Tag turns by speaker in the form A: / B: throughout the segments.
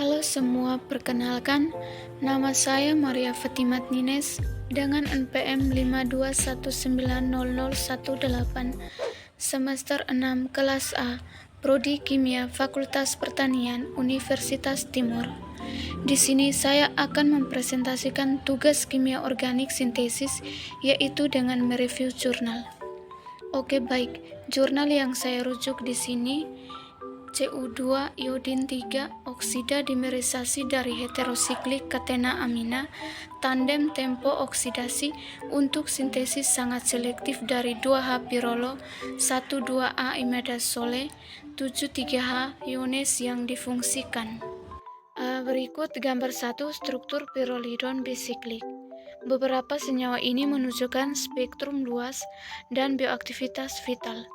A: Halo semua, perkenalkan, nama saya Maria Fatimat Nines dengan NPM 521900118, semester 6 kelas A, Prodi Kimia Fakultas Pertanian Universitas Timur. Di sini saya akan mempresentasikan tugas kimia organik sintesis, yaitu dengan mereview jurnal. Oke, baik. Jurnal yang saya rujuk di sini CU2 iodin 3 oksida dimerisasi dari heterosiklik katena amina tandem tempo oksidasi untuk sintesis sangat selektif dari 2H pirolo 12A imidazole 73H iones yang difungsikan. Berikut gambar 1 struktur pirolidon bisiklik. Beberapa senyawa ini menunjukkan spektrum luas dan bioaktivitas vital.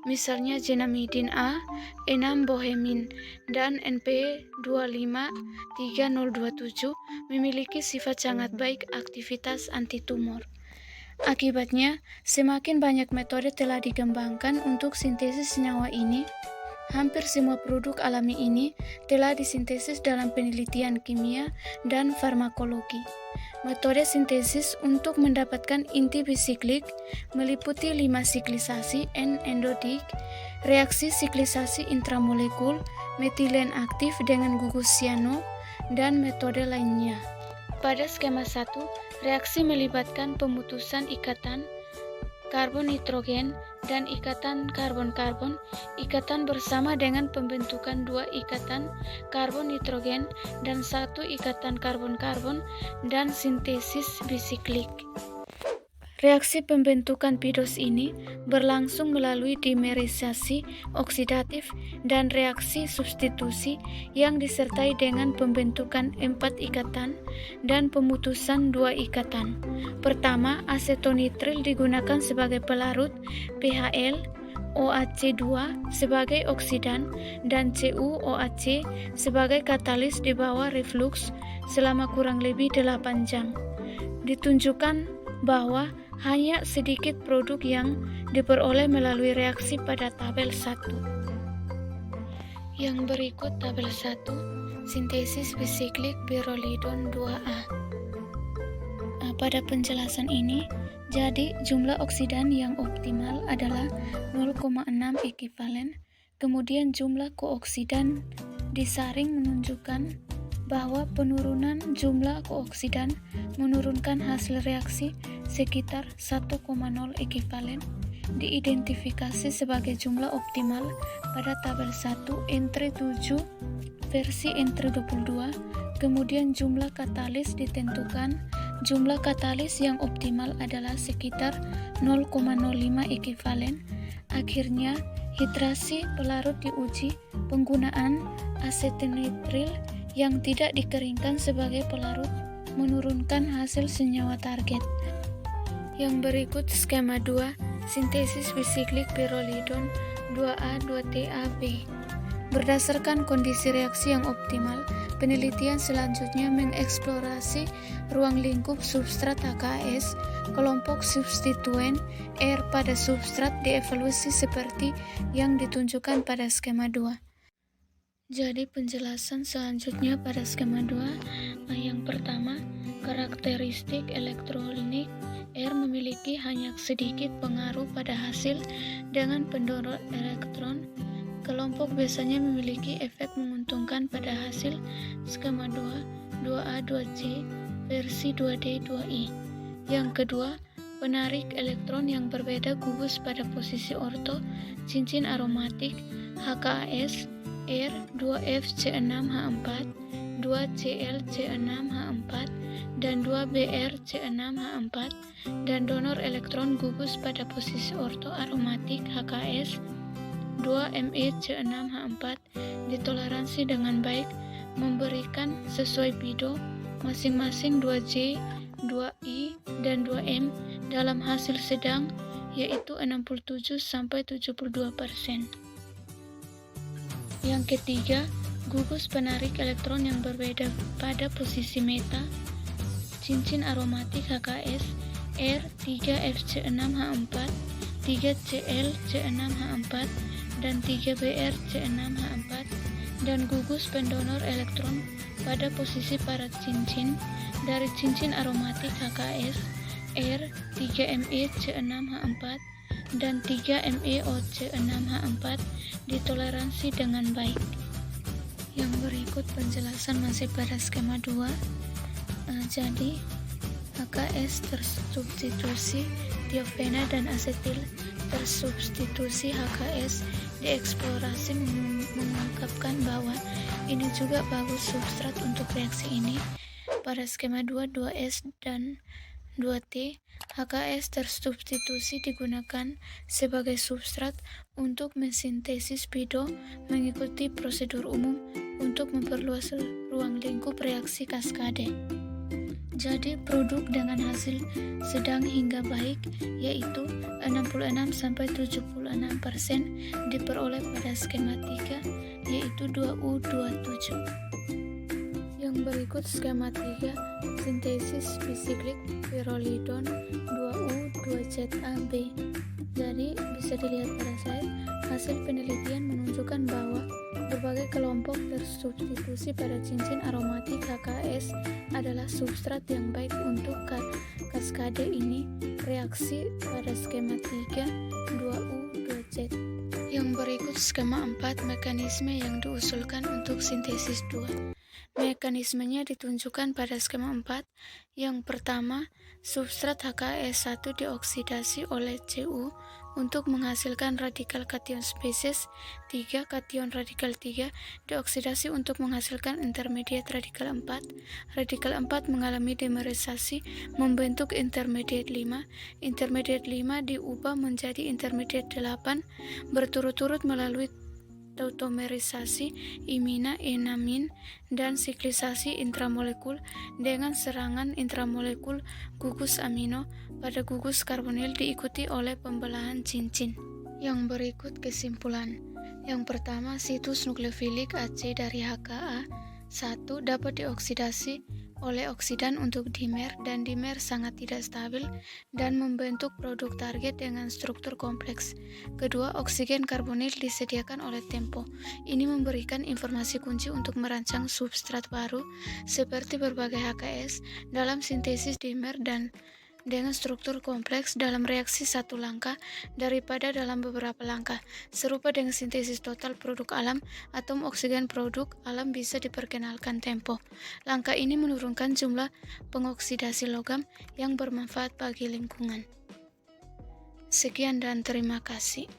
A: Misalnya genamidin A, enam-bohemin, dan NP253027 memiliki sifat sangat baik aktivitas antitumor. Akibatnya, semakin banyak metode telah dikembangkan untuk sintesis senyawa ini. Hampir semua produk alami ini telah disintesis dalam penelitian kimia dan farmakologi. Metode sintesis untuk mendapatkan inti bisiklik meliputi 5 siklisasi N-endodik, reaksi siklisasi intramolekul, metilen aktif dengan gugus cyano, dan metode lainnya. Pada skema 1, reaksi melibatkan pemutusan ikatan karbon nitrogen dan ikatan karbon-karbon, ikatan bersama dengan pembentukan 2 ikatan karbon nitrogen dan 1 ikatan karbon-karbon, dan sintesis bisiklik. Reaksi pembentukan pidos ini berlangsung melalui dimerisasi oksidatif dan reaksi substitusi yang disertai dengan pembentukan 4 ikatan dan pemutusan 2 ikatan. Pertama, asetonitril digunakan sebagai pelarut, PHL, OAC2 sebagai oksidan, dan CuOAC sebagai katalis di bawah refluks selama kurang lebih 8 jam. Ditunjukkan bahwa hanya sedikit produk yang diperoleh melalui reaksi pada tabel 1. Yang berikut tabel 1, sintesis bisiklik pirolidon 2A. Pada penjelasan ini, jadi jumlah oksidan yang optimal adalah 0,6 ekivalen, kemudian jumlah kooksidan disaring menunjukkan bahwa penurunan jumlah kooksidan menurunkan hasil reaksi sekitar 1,0 ekivalen, diidentifikasi sebagai jumlah optimal pada tabel 1 entry 7 versi entry 22, kemudian jumlah katalis ditentukan. Jumlah katalis yang optimal adalah sekitar 0,05 ekivalen. Akhirnya, hidrasi pelarut diuji penggunaan asetonitril yang tidak dikeringkan sebagai pelarut menurunkan hasil senyawa target. Yang berikut skema 2, sintesis bisiklik pirolidon 2A 2TAB. Berdasarkan kondisi reaksi yang optimal, penelitian selanjutnya mengeksplorasi ruang lingkup substrat HKS, kelompok substituen R pada substrat dievaluasi seperti yang ditunjukkan pada skema 2. Jadi penjelasan selanjutnya pada skema 2, yang pertama, karakteristik elektronik R memiliki hanya sedikit pengaruh pada hasil dengan pendorong elektron. Kelompok biasanya memiliki efek menguntungkan pada hasil. Skema 2, 2A 2C versi 2D 2I. Yang kedua, penarik elektron yang berbeda gugus pada posisi orto, cincin aromatik HKAS R 2FC6H4, 2ClC6H4, dan 2BrC6H4, dan donor elektron gugus pada posisi orto aromatik HKS 2MeC6H4 ditoleransi dengan baik, memberikan sesuai pido masing-masing 2J, 2I, dan 2M dalam hasil sedang, yaitu 67-72%. Yang ketiga, gugus penarik elektron yang berbeda pada posisi meta, cincin aromatik HKS R 3FC6H4, 3ClC6H4, dan 3BrC6H4 dan gugus pendonor elektron pada posisi parat cincin dari cincin aromatik HKS R 3Me6H4 dan 3MEOC6H4 ditoleransi dengan baik. Yang berikut penjelasan masih pada skema 2. Jadi HKS tersubstitusi tiofena dan asetil tersubstitusi HKS dieksplorasi mengungkapkan bahwa ini juga bagus substrat untuk reaksi ini. Pada skema 2, 2S dan 2T, HKS tersubstitusi digunakan sebagai substrat untuk mensintesis pido mengikuti prosedur umum untuk memperluas ruang lingkup reaksi kaskade. Jadi produk dengan hasil sedang hingga baik yaitu 66-76% diperoleh pada skema 3 yaitu 2U27. Yang berikut skema 3 sintesis bisiklik pirolidon 2U2ZAB. Jadi bisa dilihat pada slide, hasil penelitian menunjukkan bahwa berbagai kelompok tersubstitusi pada cincin aromatik HKS adalah substrat yang baik untuk kaskade ini reaksi pada skema 3 2U2Z. Yang berikut skema 4 mekanisme yang diusulkan untuk sintesis 2. Mekanismenya ditunjukkan pada skema 4. Yang pertama, substrat HKS1 dioksidasi oleh Cu untuk menghasilkan radikal kation spesies 3. Kation radikal 3 dioksidasi untuk menghasilkan intermediate radikal 4. Radikal 4 mengalami dimerisasi membentuk intermediate 5. Intermediate 5 diubah menjadi intermediate 8 berturut-turut melalui tautomerisasi imina enamin dan siklisasi intramolekul dengan serangan intramolekul gugus amino pada gugus karbonil diikuti oleh pembelahan cincin. Yang berikut kesimpulan. Yang pertama, situs nukleofilik AC dari HKA1 dapat dioksidasi oleh oksidan untuk dimer dan dimer sangat tidak stabil dan membentuk produk target dengan struktur kompleks. Kedua, oksigen karbonil disediakan oleh tempo. Ini memberikan informasi kunci untuk merancang substrat baru seperti berbagai HKS dalam sintesis dimer dan dengan struktur kompleks dalam reaksi satu langkah daripada dalam beberapa langkah. Serupa dengan sintesis total produk alam, atom oksigen produk alam bisa diperkenalkan tempo. Langkah ini menurunkan jumlah pengoksidasi logam yang bermanfaat bagi lingkungan. Sekian dan terima kasih.